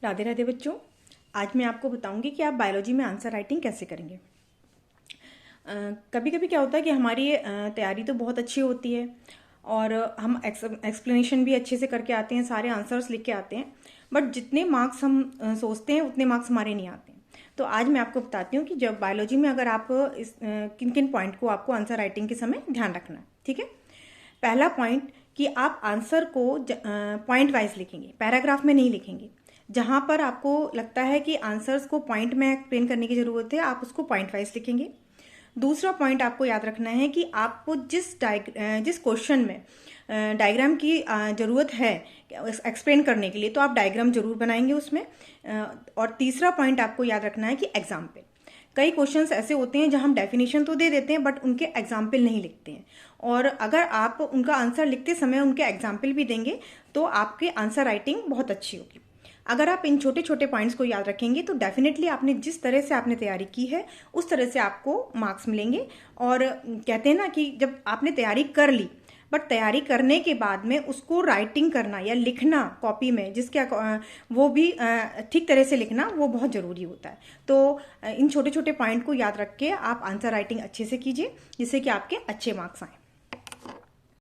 राधे राधे बच्चों। आज मैं आपको बताऊंगी कि आप बायोलॉजी में आंसर राइटिंग कैसे करेंगे। कभी कभी क्या होता है कि हमारी तैयारी तो बहुत अच्छी होती है और हम एक्सप्लेनेशन भी अच्छे से करके आते हैं, सारे आंसर्स लिख के आते हैं, बट जितने मार्क्स हम सोचते हैं उतने मार्क्स हमारे नहीं आते हैं। तो आज मैं आपको बताती हूँ कि जब बायोलॉजी में अगर आप इस किन किन पॉइंट को आपको आंसर राइटिंग के समय ध्यान रखना है। ठीक है। पहला पॉइंट कि आप आंसर को पॉइंट वाइज लिखेंगे, पैराग्राफ में नहीं लिखेंगे। जहाँ पर आपको लगता है कि आंसर्स को पॉइंट में एक्सप्लेन करने की ज़रूरत है, आप उसको पॉइंट वाइज लिखेंगे। दूसरा पॉइंट आपको याद रखना है कि आपको जिस क्वेश्चन में डायग्राम की ज़रूरत है एक्सप्लेन करने के लिए, तो आप डायग्राम जरूर बनाएंगे उसमें। और तीसरा पॉइंट आपको याद रखना है कि एग्जाम्पल। कई क्वेश्चंस ऐसे होते हैं जहां हम डेफिनेशन तो दे देते हैं बट उनके एग्जाम्पल नहीं लिखते हैं, और अगर आप उनका आंसर लिखते समय उनके एग्जाम्पल भी देंगे तो आपके आंसर राइटिंग बहुत अच्छी होगी। अगर आप इन छोटे छोटे पॉइंट्स को याद रखेंगे तो डेफिनेटली आपने जिस तरह से आपने तैयारी की है उस तरह से आपको मार्क्स मिलेंगे। और कहते हैं ना कि जब आपने तैयारी कर ली, बट तैयारी करने के बाद में उसको राइटिंग करना या लिखना कॉपी में, जिसके वो भी ठीक तरह से लिखना, वो बहुत ज़रूरी होता है। तो इन छोटे छोटे पॉइंट को याद रख के आप आंसर राइटिंग अच्छे से कीजिए, जिससे कि आपके अच्छे मार्क्स आएँ।